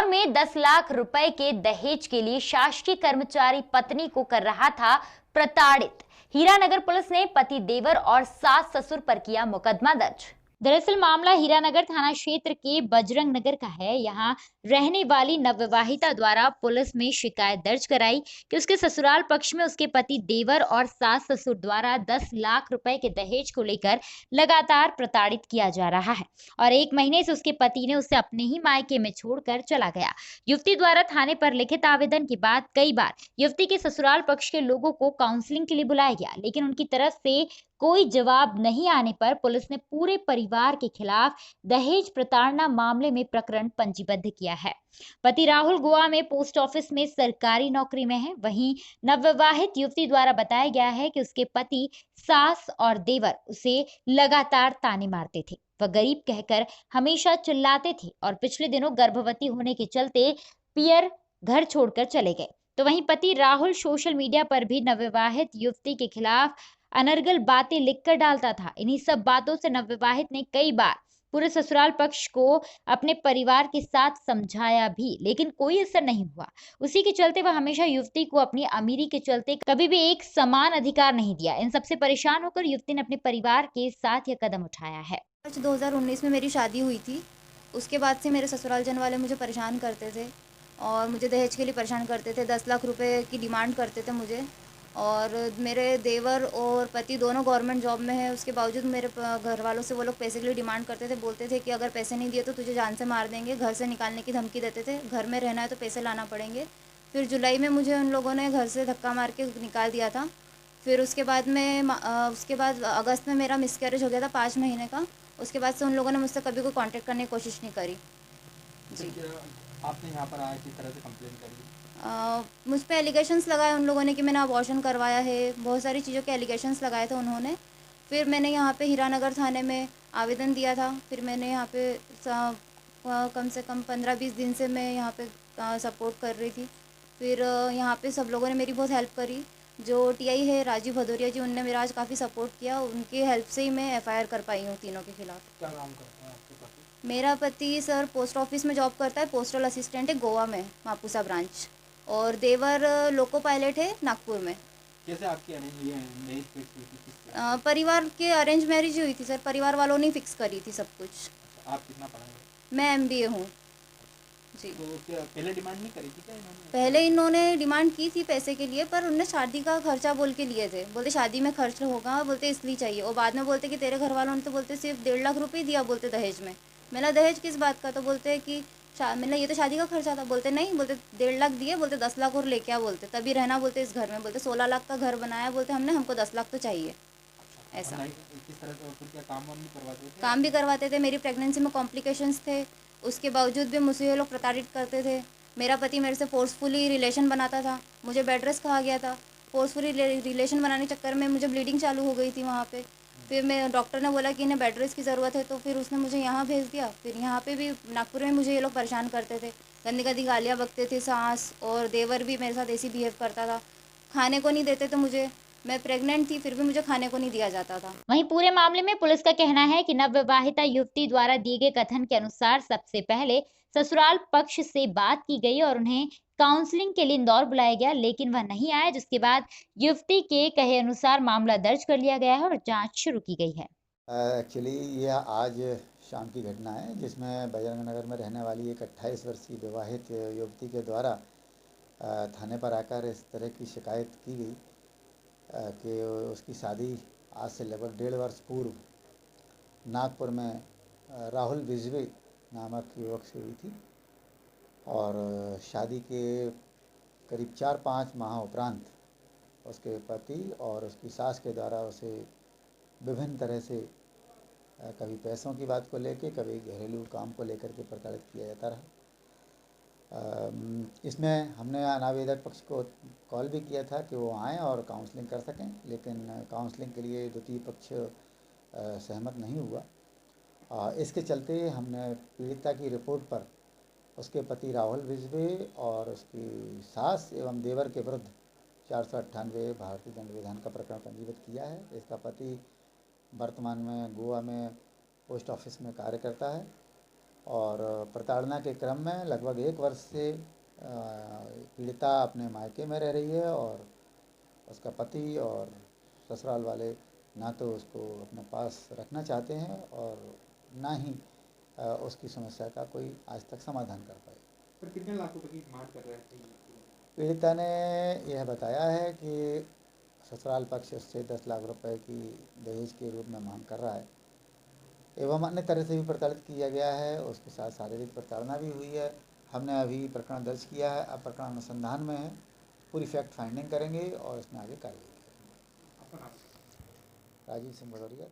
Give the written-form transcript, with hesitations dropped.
इंदौर में 10 लाख रुपए के दहेज के लिए शासकीय कर्मचारी पत्नी को कर रहा था प्रताड़ित। हीरानगर पुलिस ने पति देवर और सास ससुर पर किया मुकदमा दर्ज। दरअसल मामला हीरानगर थाना क्षेत्र के बजरंग नगर का है। यहाँ रहने वाली नवविवाहिता द्वारा पुलिस में शिकायत दर्ज कराई कि उसके ससुराल पक्ष में उसके पति देवर और सास ससुर द्वारा 10 लाख रुपए के दहेज को लेकर लगातार प्रताड़ित किया जा रहा है और 1 महीने से उसके पति ने उसे अपने ही मायके में छोड़कर चला गया। युवती द्वारा थाने पर लिखित आवेदन के बाद कई बार युवती के ससुराल पक्ष के लोगों को काउंसलिंग के लिए बुलाया गया, लेकिन उनकी तरफ से कोई जवाब नहीं आने पर पुलिस ने पूरे परिवार के खिलाफ दहेज प्रताड़ना मामले में प्रकरण पंजीबद्ध किया है। पति राहुल गोवा में पोस्ट ऑफिस में सरकारी नौकरी में है। वहीं नवविवाहित युवती द्वारा बताया गया है कि उसके पति सास और देवर उसे लगातार ताने मारते थे। वह गरीब कहकर हमेशा चिल्लाते थे और पिछले दिनों गर्भवती होने के चलते पियर घर छोड़कर चले गए। तो वहीं पति राहुल सोशल मीडिया पर भी नवविवाहित युवती के खिलाफ अनर्गल बातें लिखकर डालता था। इन्हीं सब बातों से नवविवाहित ने कई बार पूरे ससुराल पक्ष को अपने परिवार के साथ समझाया भी, लेकिन कोई असर नहीं हुआ। उसी के चलते वह हमेशा युवती को अपनी अमीरी के चलते कभी भी एक समान अधिकार नहीं दिया। इन सबसे परेशान होकर युवती ने अपने परिवार के साथ यह कदम उठाया है। 2019 में मेरी शादी हुई थी। उसके बाद से मेरे ससुराल जन वाले मुझे परेशान करते थे और मुझे दहेज के लिए परेशान करते थे। 10 लाख रुपए की डिमांड करते थे मुझे। और मेरे देवर और पति दोनों गवर्नमेंट जॉब में है। उसके बावजूद मेरे घर वालों से वो लोग पैसे के लिए डिमांड करते थे। बोलते थे कि अगर पैसे नहीं दिए तो तुझे जान से मार देंगे। घर से निकालने की धमकी देते थे। घर में रहना है तो पैसे लाना पड़ेंगे। फिर जुलाई में मुझे उन लोगों ने घर से धक्का मार के निकाल दिया था। फिर उसके बाद अगस्त में मेरा मिसकैरेज हो गया था 5 महीने का। उसके बाद से उन लोगों ने मुझसे कभी कोई कांटेक्ट करने की कोशिश नहीं करी। जी, आपने यहाँ पर आया किस तरह से कंप्लेन करी? मुझ पे एलिगेशंस लगाए उन लोगों ने कि मैंने अबॉर्शन करवाया है। बहुत सारी चीज़ों के एलिगेशंस लगाए थे उन्होंने। फिर मैंने यहाँ पे हीरानगर थाने में आवेदन दिया था। फिर मैंने यहाँ पे कम से कम 15-20 दिन से मैं यहाँ पे सपोर्ट कर रही थी। फिर यहाँ पे सब लोगों ने मेरी बहुत हेल्प करी। जो टीआई है राजीव भदौरिया जी, उनने मेरा आज काफ़ी सपोर्ट किया। उनकी हेल्प से ही मैं एफआईआर कर पाई हूँ तीनों के खिलाफ। क्या काम करते हैं आपके पति? मेरा पति सर पोस्ट ऑफिस में जॉब करता है। पोस्टल असिस्टेंट है गोवा में, मापुसा ब्रांच। और देवर लोको पायलट है नागपुर में। कैसे आपकी मैरिज फिक्स हुई थी? परिवार के अरेंज मैरिज हुई थी सर। परिवार वालों ने फिक्स करी थी सब कुछ। आप कितना पढ़ाएंगे? मैं एमबीए हूँ जी। तो क्या पहले डिमांड नहीं करी थी क्या इन्होंने? पहले इन्होंने डिमांड की थी पैसे के लिए, पर उनने शादी का खर्चा बोल के लिए थे। बोलते शादी में खर्च होगा, बोलते इसलिए चाहिए। और बाद में बोलते कि तेरे घर वालों ने तो बोलते सिर्फ 1.5 लाख रुपये दिया बोलते दहेज में। मैंने दहेज किस बात का? तो बोलते कि मैंने ये तो शादी का खर्चा था। बोलते नहीं, बोलते 1.5 लाख दिए, बोलते 10 लाख और लेके आ, बोलते तभी रहना बोलते इस घर में। बोलते 16 लाख का घर बनाया बोलते हमने, हमको 10 लाख तो चाहिए। ऐसा किस तरह से फिर क्या काम वाम भी करवाते थे? काम भी करवाते थे। मेरी प्रेगनेंसी में कॉम्प्लिकेशंस थे, उसके बावजूद भी मुझसे ये लोग प्रताड़ित करते थे। मेरा पति मेरे से फोर्सफुली रिलेशन बनाता था। मुझे बेड रेस्ट कहा गया था। फोर्सफुली रिलेशन बनाने के चक्कर में मुझे ब्लीडिंग चालू हो गई थी वहाँ पे। फिर मैं डॉक्टर ने बोला कि इन्हें बेड रेस्ट की ज़रूरत है, तो फिर उसने मुझे यहाँ भेज दिया। फिर यहाँ पे भी नागपुर में मुझे ये लोग परेशान करते थे। गंदी गंदी गालियाँ बकते थे। सास और देवर भी मेरे साथ ऐसी बिहेव करता था। खाने को नहीं देते थे मुझे। मैं प्रेग्नेंट थी फिर भी मुझे खाने को नहीं दिया जाता था। वहीं पूरे मामले में पुलिस का कहना है कि नवविवाहिता युवती द्वारा दिए गए कथन के अनुसार सबसे पहले ससुराल पक्ष से बात की गई और उन्हें काउंसलिंग के लिए इंदौर बुलाया गया, लेकिन वह नहीं आए, जिसके बाद युवती के कहे अनुसार मामला दर्ज कर लिया गया है और जांच शुरू की गई है। एक्चुअली यह आज शाम की घटना है, जिसमें बजरंग नगर में रहने वाली एक 28 वर्षीय विवाहित युवती के द्वारा थाने पर आकर इस तरह की शिकायत की गई कि उसकी शादी आज से लगभग 1.5 वर्ष पूर्व नागपुर में राहुल विजवे नामक युवक से हुई थी। और शादी के करीब 4-5 माह उपरांत उसके पति और उसकी सास के द्वारा उसे विभिन्न तरह से कभी पैसों की बात को लेके, कभी घरेलू काम को लेकर के प्रताड़ित किया जाता रहा। इसमें हमने अनावेदक पक्ष को कॉल भी किया था कि वो आएँ और काउंसलिंग कर सकें, लेकिन काउंसलिंग के लिए द्वितीय पक्ष सहमत नहीं हुआ। इसके चलते हमने पीड़िता की रिपोर्ट पर उसके पति राहुल विजवे और उसकी सास एवं देवर के विरुद्ध 498 भारतीय दंड विधान का प्रकरण पंजीबद्ध किया है। इसका पति वर्तमान में गोवा में पोस्ट ऑफिस में कार्य करता है और प्रताड़ना के क्रम में लगभग 1 वर्ष से पीड़िता अपने मायके में रह रही है और उसका पति और ससुराल वाले ना तो उसको अपने पास रखना चाहते हैं और ना ही उसकी समस्या का कोई आज तक समाधान कर पाए। पर कितने लाख रुपए की मांग कर रहे थे? पीड़िता ने यह बताया है कि ससुराल पक्ष उससे 10 लाख रुपए की दहेज के रूप में मांग कर रहा है एवं अन्य तरह से भी प्रताड़ित किया गया है। उसके साथ शारीरिक प्रताड़ना भी हुई है। हमने अभी प्रकरण दर्ज किया है, अब प्रकरण अनुसंधान में है, पूरी फैक्ट फाइंडिंग करेंगे और इसमें आगे कार्रवाई करेंगे। आपका नाम? राजीव सिंह भदौरिया।